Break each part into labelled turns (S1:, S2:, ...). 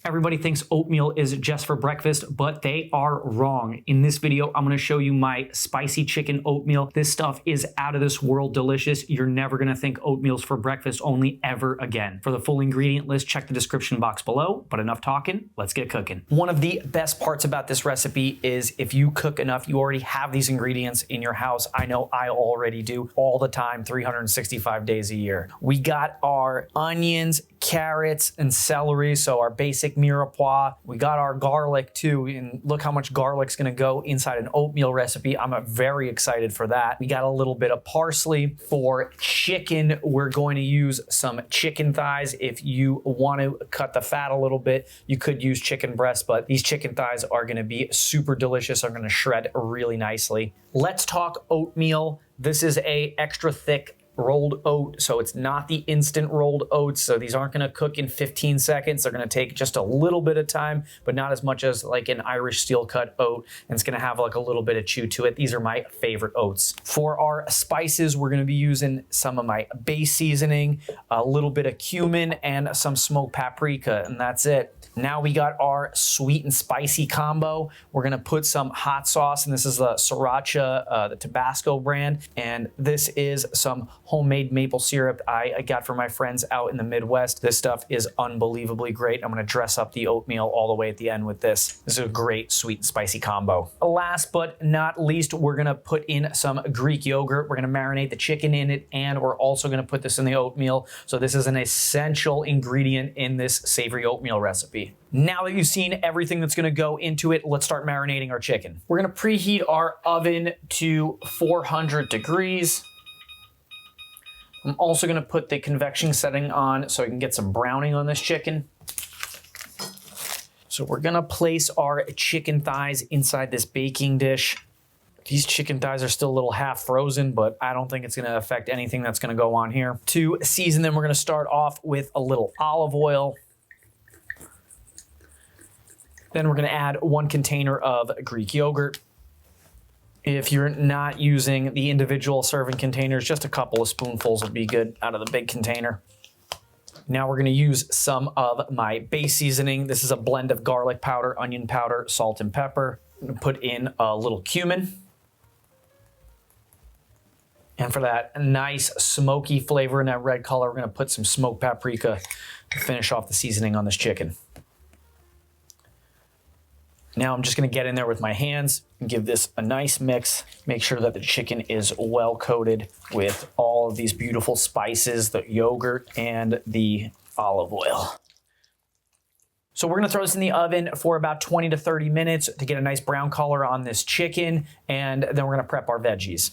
S1: Everybody thinks oatmeal is just for breakfast, but they are wrong. In this video, I'm going to show you my spicy chicken oatmeal. This stuff is out of this world delicious. You're never going to think oatmeal's for breakfast only ever again. For the full ingredient list, check the description box below, but enough talking, let's get cooking. One of the best parts about this recipe is if you cook enough, you already have these ingredients in your house. I know I already do all the time, 365 days a year. We got our onions, carrots, and celery, so our basic mirepoix. We got our garlic too, and look how much garlic's gonna go inside an oatmeal recipe. I'm very excited for that. We got a little bit of parsley. For chicken, we're going to use some chicken thighs. If you want to cut the fat a little bit, you could use chicken breast, but these chicken thighs are gonna be super delicious, are gonna shred really nicely. Let's talk oatmeal. This is a extra thick rolled oat, so it's not the instant rolled oats, so these aren't going to cook in 15 seconds. They're going to take just a little bit of time, but not as much as like an Irish steel cut oat, and it's going to have like a little bit of chew to it. These are my favorite oats. For our spices, we're going to be using some of my base seasoning, a little bit of cumin, and some smoked paprika, and that's it. Now we got our sweet and spicy combo. We're gonna put some hot sauce, and this is the Sriracha, the Tabasco brand, and this is some homemade maple syrup I got from my friends out in the Midwest. This stuff is unbelievably great. I'm gonna dress up the oatmeal all the way at the end with this. This is a great sweet and spicy combo. Last but not least, we're gonna put in some Greek yogurt. We're gonna marinate the chicken in it, and we're also gonna put this in the oatmeal. So this is an essential ingredient in this savory oatmeal recipe. Now that you've seen everything that's gonna go into it, let's start marinating our chicken. We're gonna preheat our oven to 400 degrees. I'm also gonna put the convection setting on so I can get some browning on this chicken. So we're gonna place our chicken thighs inside this baking dish. These chicken thighs are still a little half frozen, but I don't think it's gonna affect anything that's gonna go on here. To season them, we're gonna start off with a little olive oil. Then we're gonna add 1 container of Greek yogurt. If you're not using the individual serving containers, just a couple of spoonfuls will be good out of the big container. Now we're gonna use some of my base seasoning. This is a blend of garlic powder, onion powder, salt, and pepper. I'm gonna put in a little cumin. And for that nice smoky flavor and that red color, we're gonna put some smoked paprika to finish off the seasoning on this chicken. Now I'm just gonna get in there with my hands and give this a nice mix. Make sure that the chicken is well coated with all of these beautiful spices, the yogurt, and the olive oil. So we're gonna throw this in the oven for about 20 to 30 minutes to get a nice brown color on this chicken, and then we're gonna prep our veggies.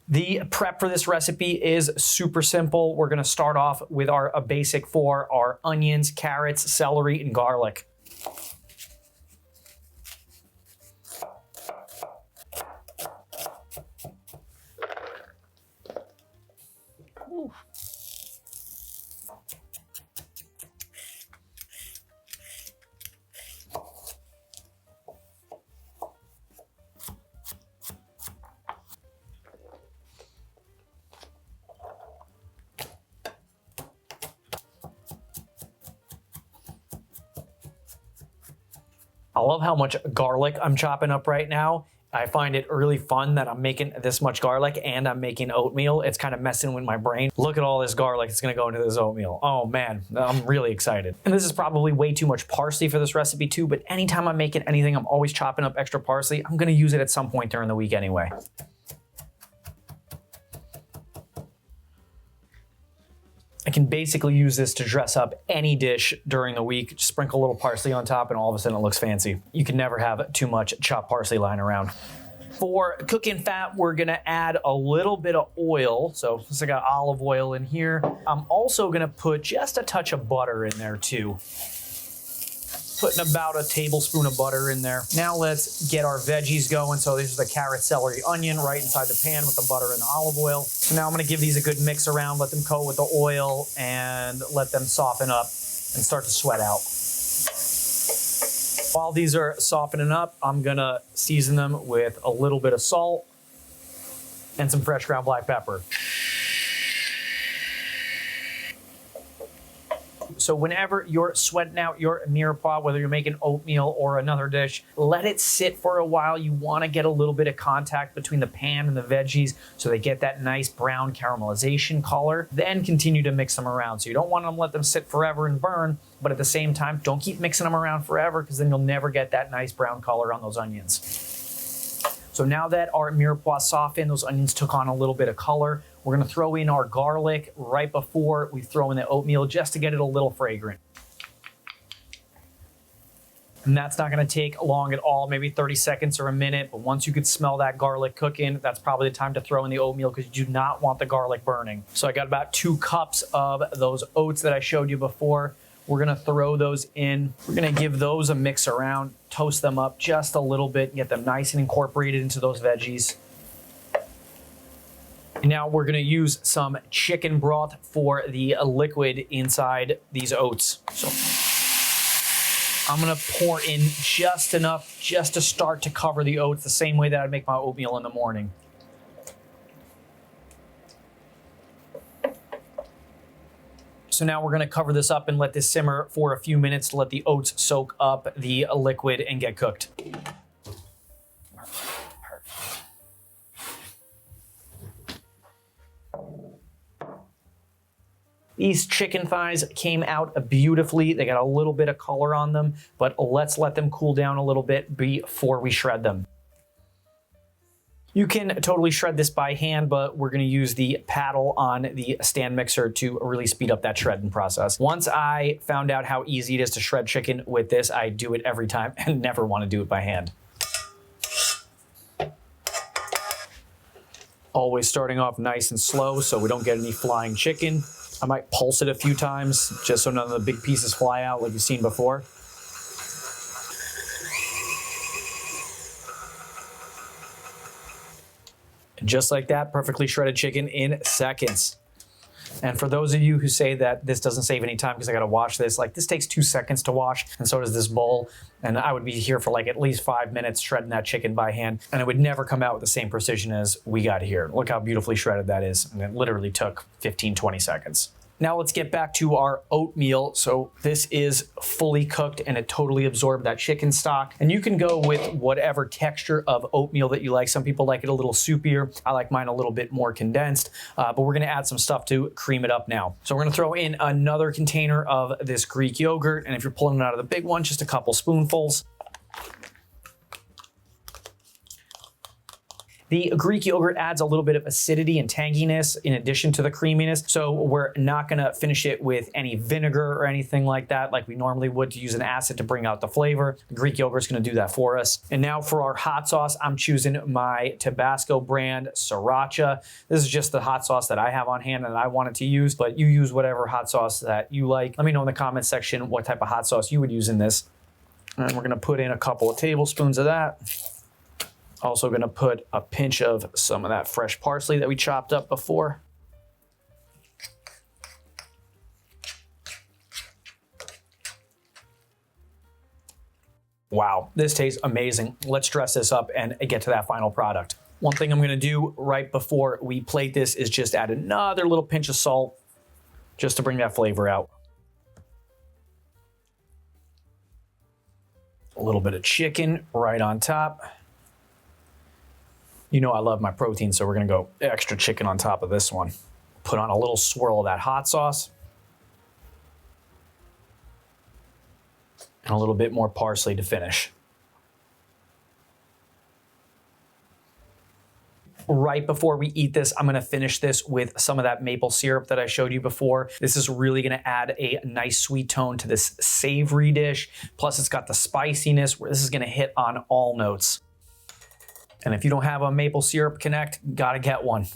S1: The prep for this recipe is super simple. We're gonna start off with our basic 4, our onions, carrots, celery, and garlic. Ooh. I love how much garlic I'm chopping up right now. I find it really fun that I'm making this much garlic and I'm making oatmeal. It's kind of messing with my brain. Look at all this garlic that's gonna go into this oatmeal. Oh man, I'm really excited. And this is probably way too much parsley for this recipe too, but anytime I'm making anything, I'm always chopping up extra parsley. I'm gonna use it at some point during the week anyway. I can basically use this to dress up any dish during the week. Just sprinkle a little parsley on top and all of a sudden it looks fancy. You can never have too much chopped parsley lying around. For cooking fat, we're gonna add a little bit of oil. So since I got olive oil in here, I'm also gonna put just a touch of butter in there too. Putting about a tablespoon of butter in there. Now let's get our veggies going. So these are the carrot, celery, onion right inside the pan with the butter and the olive oil. So now I'm gonna give these a good mix around, let them coat with the oil and let them soften up and start to sweat out. While these are softening up, I'm gonna season them with a little bit of salt and some fresh ground black pepper. So whenever you're sweating out your mirepoix, whether you're making oatmeal or another dish, let it sit for a while. You want to get a little bit of contact between the pan and the veggies so they get that nice brown caramelization color. Then continue to mix them around. So you don't want to let them sit forever and burn, but at the same time, don't keep mixing them around forever because then you'll never get that nice brown color on those onions. So now that our mirepoix softened, those onions took on a little bit of color. We're gonna throw in our garlic right before we throw in the oatmeal just to get it a little fragrant. And that's not gonna take long at all, maybe 30 seconds or a minute, but once you could smell that garlic cooking, that's probably the time to throw in the oatmeal because you do not want the garlic burning. So I got about 2 cups of those oats that I showed you before. We're gonna throw those in. We're gonna give those a mix around, toast them up just a little bit, and get them nice and incorporated into those veggies. And now we're gonna use some chicken broth for the liquid inside these oats. So I'm gonna pour in just enough just to start to cover the oats the same way that I'd make my oatmeal in the morning. So now we're gonna cover this up and let this simmer for a few minutes to let the oats soak up the liquid and get cooked. These chicken thighs came out beautifully. They got a little bit of color on them, but let's let them cool down a little bit before we shred them. You can totally shred this by hand, but we're gonna use the paddle on the stand mixer to really speed up that shredding process. Once I found out how easy it is to shred chicken with this, I do it every time and never wanna do it by hand. Always starting off nice and slow so we don't get any flying chicken. I might pulse it a few times just so none of the big pieces fly out like you've seen before. Just like that, perfectly shredded chicken in seconds. And for those of you who say that this doesn't save any time because I gotta wash this, like this takes 2 seconds to wash, and so does this bowl. And I would be here for like at least 5 minutes shredding that chicken by hand, and it would never come out with the same precision as we got here. Look how beautifully shredded that is. And it literally took 15, 20 seconds. Now let's get back to our oatmeal. So this is fully cooked and it totally absorbed that chicken stock. And you can go with whatever texture of oatmeal that you like. Some people like it a little soupier. I like mine a little bit more condensed, but we're gonna add some stuff to cream it up now. So we're gonna throw in another container of this Greek yogurt. And if you're pulling it out of the big one, just a couple spoonfuls. The Greek yogurt adds a little bit of acidity and tanginess in addition to the creaminess. So we're not gonna finish it with any vinegar or anything like that, like we normally would to use an acid to bring out the flavor. The Greek yogurt's gonna do that for us. And now for our hot sauce, I'm choosing my Tabasco brand Sriracha. This is just the hot sauce that I have on hand and I wanted to use, but you use whatever hot sauce that you like. Let me know in the comments section what type of hot sauce you would use in this. And we're gonna put in a couple of tablespoons of that. Also gonna put a pinch of some of that fresh parsley that we chopped up before. Wow, this tastes amazing. Let's dress this up and get to that final product. One thing I'm gonna do right before we plate this is just add another little pinch of salt just to bring that flavor out. A little bit of chicken right on top. You know I love my protein, so we're gonna go extra chicken on top of this one. Put on a little swirl of that hot sauce. And a little bit more parsley to finish. Right before we eat this, I'm gonna finish this with some of that maple syrup that I showed you before. This is really gonna add a nice sweet tone to this savory dish. Plus it's got the spiciness where this is gonna hit on all notes. And if you don't have a maple syrup connect, gotta get one.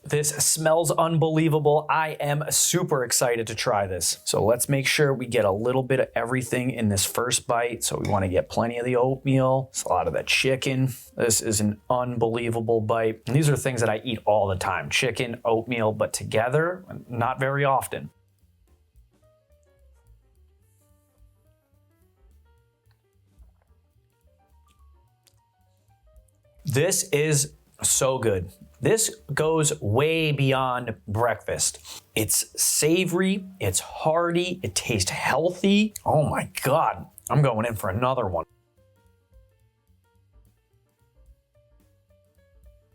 S1: This smells unbelievable. I am super excited to try this. So let's make sure we get a little bit of everything in this first bite. So we wanna get plenty of the oatmeal, a lot of that chicken. This is an unbelievable bite. And these are things that I eat all the time, chicken, oatmeal, but together, not very often. This is
S2: So good. This goes way beyond breakfast. It's savory, it's hearty, it tastes healthy. Oh my God, I'm going in for another one.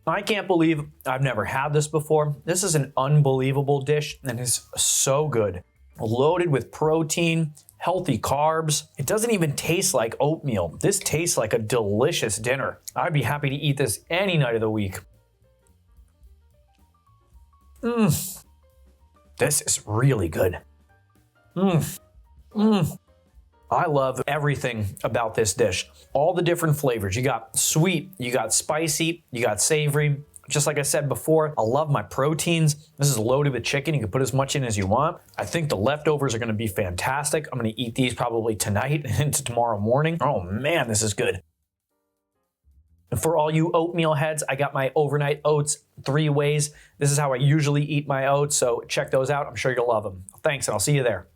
S2: I can't believe I've never had this before. This is an unbelievable dish and it's so good. Loaded with protein, healthy carbs. It doesn't even taste like oatmeal. This tastes like a delicious dinner. I'd be happy to eat this any night of the week. This is really good. I love everything about this dish. All the different flavors. You got sweet, you got spicy, you got savory. Just like I said before, I love my proteins. This is loaded with chicken. You can put as much in as you want. I think the leftovers are gonna be fantastic. I'm gonna eat these probably tonight and into tomorrow morning. Oh man, this is good. And for all you oatmeal heads, I got my overnight oats 3 ways. This is how I usually eat my oats, so check those out. I'm sure you'll love them. Thanks, and I'll see you there.